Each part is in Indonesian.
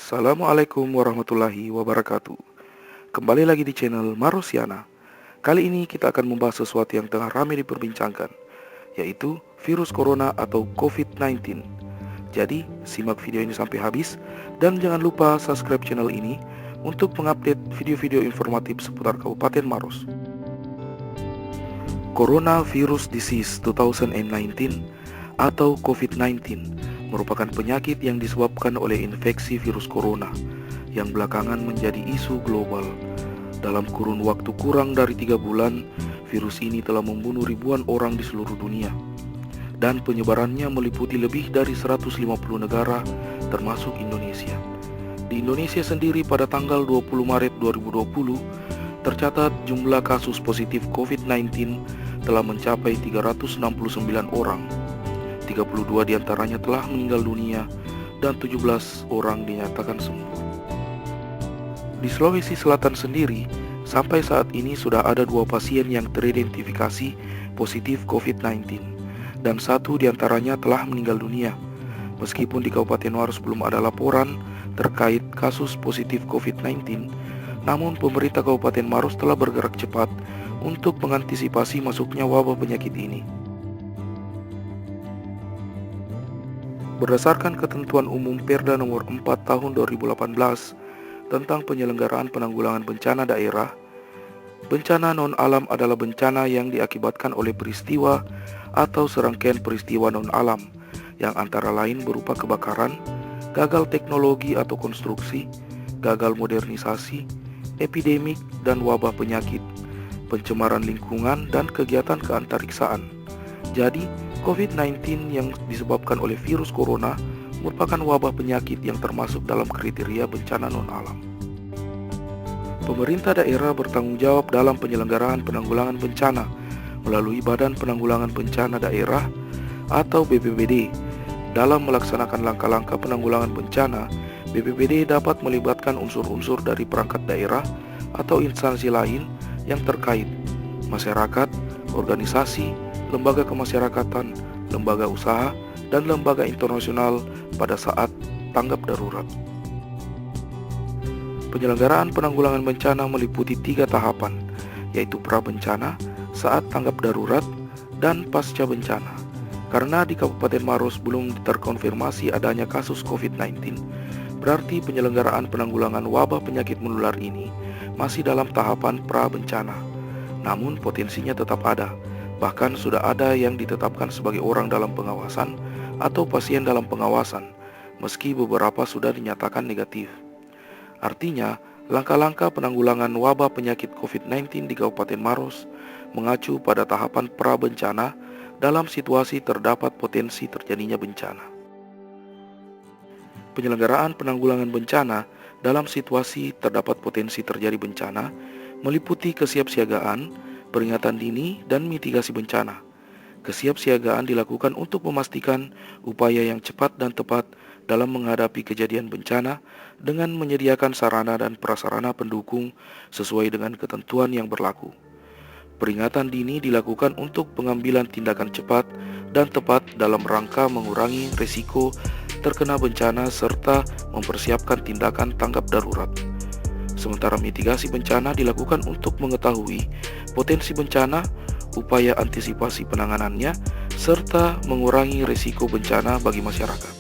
Assalamualaikum warahmatullahi wabarakatuh. Kembali lagi di channel Marosiana. Kali ini kita akan membahas sesuatu yang tengah ramai diperbincangkan, yaitu virus corona atau COVID-19. Jadi, simak video ini sampai habis dan jangan lupa subscribe channel ini untuk mengupdate video-video informatif seputar Kabupaten Maros. Coronavirus Disease 2019 atau COVID-19 merupakan penyakit yang disebabkan oleh infeksi virus corona yang belakangan menjadi isu global. Dalam kurun waktu kurang dari 3 bulan, virus ini telah membunuh ribuan orang di seluruh dunia dan penyebarannya meliputi lebih dari 150 negara termasuk Indonesia. Di Indonesia sendiri pada tanggal 20 Maret 2020 tercatat jumlah kasus positif COVID-19 telah mencapai 369 orang. 32 diantaranya telah meninggal dunia dan 17 orang dinyatakan sembuh. Di Sulawesi Selatan sendiri, sampai saat ini sudah ada 2 pasien yang teridentifikasi positif COVID-19 dan 1 diantaranya telah meninggal dunia. Meskipun di Kabupaten Maros belum ada laporan terkait kasus positif COVID-19, namun pemerintah Kabupaten Maros telah bergerak cepat untuk mengantisipasi masuknya wabah penyakit ini. Berdasarkan ketentuan umum Perda nomor 4 tahun 2018 tentang penyelenggaraan penanggulangan bencana daerah, bencana non-alam adalah bencana yang diakibatkan oleh peristiwa atau serangkaian peristiwa non-alam yang antara lain berupa kebakaran, gagal teknologi atau konstruksi, gagal modernisasi, epidemik dan wabah penyakit, pencemaran lingkungan dan kegiatan keantariksaan. Jadi, COVID-19 yang disebabkan oleh virus corona merupakan wabah penyakit yang termasuk dalam kriteria bencana non-alam. Pemerintah daerah bertanggung jawab dalam penyelenggaraan penanggulangan bencana melalui Badan Penanggulangan Bencana Daerah atau BPBD. Dalam melaksanakan langkah-langkah penanggulangan bencana, BPBD dapat melibatkan unsur-unsur dari perangkat daerah atau instansi lain yang terkait, masyarakat, organisasi, lembaga kemasyarakatan, lembaga usaha, dan lembaga internasional pada saat tanggap darurat. Penyelenggaraan penanggulangan bencana meliputi 3 tahapan, yaitu pra-bencana, saat tanggap darurat, dan pasca bencana. Karena di Kabupaten Maros belum terkonfirmasi adanya kasus COVID-19, berarti penyelenggaraan penanggulangan wabah penyakit menular ini masih dalam tahapan pra-bencana. Namun potensinya tetap ada. Bahkan sudah ada yang ditetapkan sebagai orang dalam pengawasan atau pasien dalam pengawasan, meski beberapa sudah dinyatakan negatif. Artinya, langkah-langkah penanggulangan wabah penyakit COVID-19 di Kabupaten Maros mengacu pada tahapan pra-bencana dalam situasi terdapat potensi terjadinya bencana. Penyelenggaraan penanggulangan bencana dalam situasi terdapat potensi terjadi bencana meliputi kesiapsiagaan, peringatan dini, dan mitigasi bencana. Kesiapsiagaan dilakukan untuk memastikan upaya yang cepat dan tepat dalam menghadapi kejadian bencana dengan menyediakan sarana dan prasarana pendukung sesuai dengan ketentuan yang berlaku. Peringatan dini dilakukan untuk pengambilan tindakan cepat dan tepat dalam rangka mengurangi risiko terkena bencana serta mempersiapkan tindakan tanggap darurat. Sementara mitigasi bencana dilakukan untuk mengetahui potensi bencana, upaya antisipasi penanganannya, serta mengurangi risiko bencana bagi masyarakat.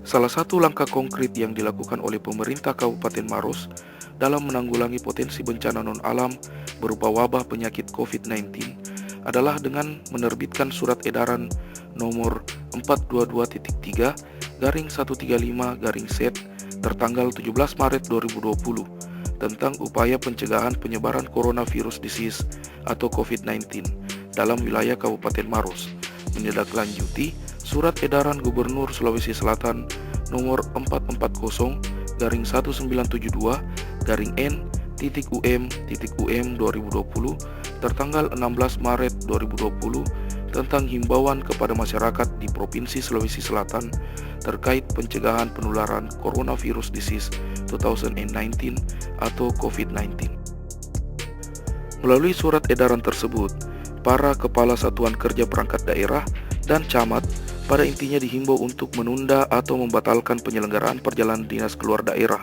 Salah satu langkah konkret yang dilakukan oleh pemerintah Kabupaten Maros dalam menanggulangi potensi bencana non-alam berupa wabah penyakit COVID-19 adalah dengan menerbitkan surat edaran nomor 422.3/135/Z tertanggal 17 Maret 2020 tentang upaya pencegahan penyebaran coronavirus disease atau COVID-19 dalam wilayah Kabupaten Maros, menindaklanjuti surat edaran Gubernur Sulawesi Selatan nomor 441-1972-N.UM.UM 2020 tertanggal 16 Maret 2020 tentang himbauan kepada masyarakat di Provinsi Sulawesi Selatan terkait pencegahan penularan coronavirus disease 2019 atau COVID-19. Melalui surat edaran tersebut, para kepala satuan kerja perangkat daerah dan camat pada intinya dihimbau untuk menunda atau membatalkan penyelenggaraan perjalanan dinas keluar daerah,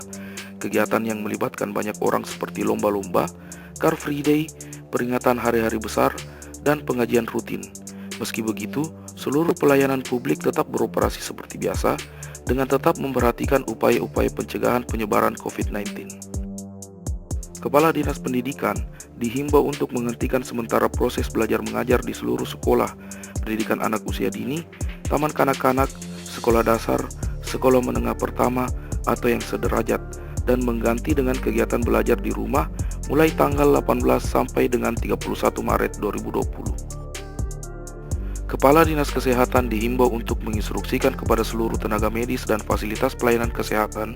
kegiatan yang melibatkan banyak orang seperti lomba-lomba, Car Free Day, peringatan hari-hari besar, dan pengajian rutin. Meski begitu, seluruh pelayanan publik tetap beroperasi seperti biasa dengan tetap memperhatikan upaya-upaya pencegahan penyebaran COVID-19. Kepala Dinas Pendidikan dihimbau untuk menghentikan sementara proses belajar mengajar di seluruh sekolah pendidikan anak usia dini, taman kanak-kanak, sekolah dasar, sekolah menengah pertama, atau yang sederajat, dan mengganti dengan kegiatan belajar di rumah mulai tanggal 18 sampai dengan 31 Maret 2020. Kepala Dinas Kesehatan dihimbau untuk menginstruksikan kepada seluruh tenaga medis dan fasilitas pelayanan kesehatan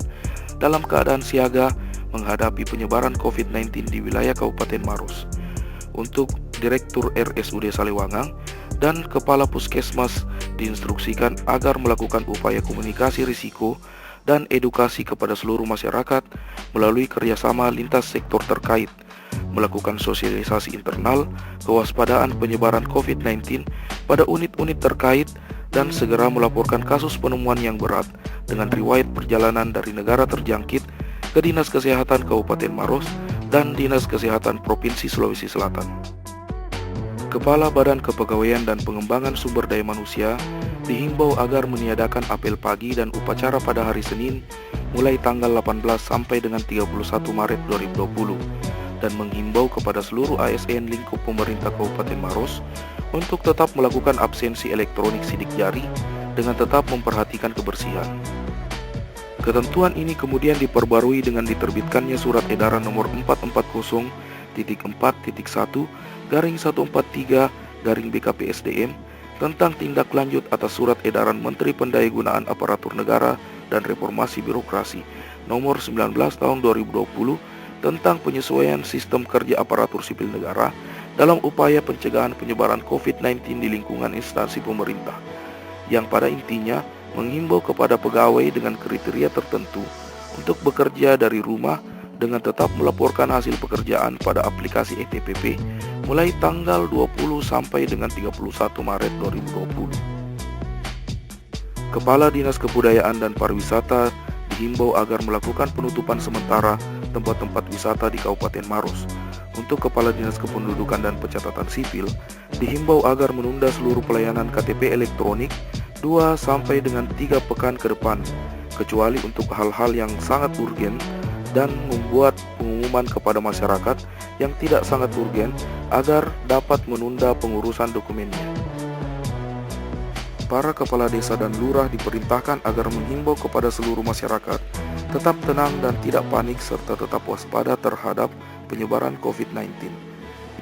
dalam keadaan siaga menghadapi penyebaran COVID-19 di wilayah Kabupaten Maros. Untuk Direktur RSUD Saliwangang dan Kepala Puskesmas diinstruksikan agar melakukan upaya komunikasi risiko dan edukasi kepada seluruh masyarakat melalui kerjasama lintas sektor terkait, melakukan sosialisasi internal, kewaspadaan penyebaran COVID-19 pada unit-unit terkait, dan segera melaporkan kasus penemuan yang berat dengan riwayat perjalanan dari negara terjangkit ke Dinas Kesehatan Kabupaten Maros dan Dinas Kesehatan Provinsi Sulawesi Selatan. Kepala Badan Kepegawaian dan Pengembangan Sumber Daya Manusia dihimbau agar meniadakan apel pagi dan upacara pada hari Senin mulai tanggal 18 sampai dengan 31 Maret 2020 dan menghimbau kepada seluruh ASN lingkup pemerintah Kabupaten Maros untuk tetap melakukan absensi elektronik sidik jari dengan tetap memperhatikan kebersihan. Ketentuan ini kemudian diperbarui dengan diterbitkannya Surat Edaran Nomor 440.4.143/BKPSDM tentang tindak lanjut atas Surat Edaran Menteri Pendayagunaan Aparatur Negara dan Reformasi Birokrasi Nomor 19 Tahun 2020 tentang penyesuaian sistem kerja aparatur sipil negara dalam upaya pencegahan penyebaran COVID-19 di lingkungan instansi pemerintah, yang pada intinya menghimbau kepada pegawai dengan kriteria tertentu untuk bekerja dari rumah dengan tetap melaporkan hasil pekerjaan pada aplikasi ETPP mulai tanggal 20 sampai dengan 31 Maret 2020. Kepala Dinas Kebudayaan dan Pariwisata dihimbau agar melakukan penutupan sementara tempat-tempat wisata di Kabupaten Maros. Untuk Kepala Dinas Kependudukan dan Pencatatan Sipil dihimbau agar menunda seluruh pelayanan KTP elektronik 2 sampai dengan 3 pekan ke depan, kecuali untuk hal-hal yang sangat urgen, dan membuat pengumuman kepada masyarakat yang tidak sangat urgen agar dapat menunda pengurusan dokumennya. Para kepala desa dan lurah diperintahkan agar menghimbau kepada seluruh masyarakat tetap tenang dan tidak panik serta tetap waspada terhadap penyebaran COVID-19.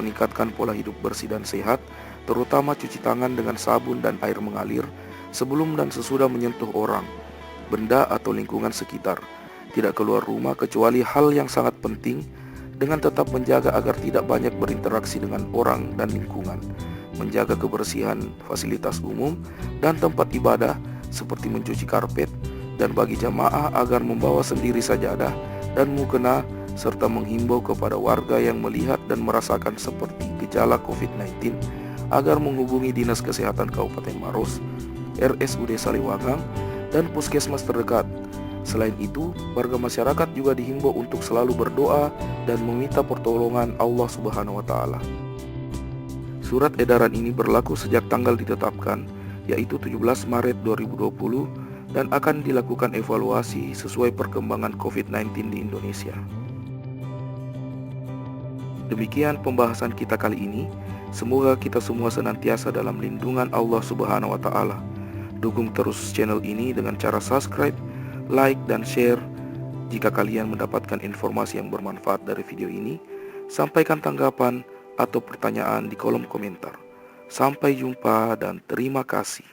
Meningkatkan pola hidup bersih dan sehat, terutama cuci tangan dengan sabun dan air mengalir sebelum dan sesudah menyentuh orang, benda atau lingkungan sekitar. Tidak keluar rumah kecuali hal yang sangat penting, dengan tetap menjaga agar tidak banyak berinteraksi dengan orang dan lingkungan. Menjaga kebersihan fasilitas umum dan tempat ibadah seperti mencuci karpet, dan bagi jamaah agar membawa sendiri sajadah dan mukena, serta menghimbau kepada warga yang melihat dan merasakan seperti gejala COVID-19 agar menghubungi Dinas Kesehatan Kabupaten Maros, RSUD Saliwangang, dan puskesmas terdekat. Selain itu, warga masyarakat juga dihimbau untuk selalu berdoa dan meminta pertolongan Allah Subhanahu wa Ta'ala. Surat edaran ini berlaku sejak tanggal ditetapkan, yaitu 17 Maret 2020, dan akan dilakukan evaluasi sesuai perkembangan COVID-19 di Indonesia. Demikian pembahasan kita kali ini. Semoga kita semua senantiasa dalam lindungan Allah Subhanahu wa Ta'ala. Dukung terus channel ini dengan cara subscribe, like, dan share. Jika kalian mendapatkan informasi yang bermanfaat dari video ini, sampaikan tanggapan atau pertanyaan di kolom komentar. Sampai jumpa dan terima kasih.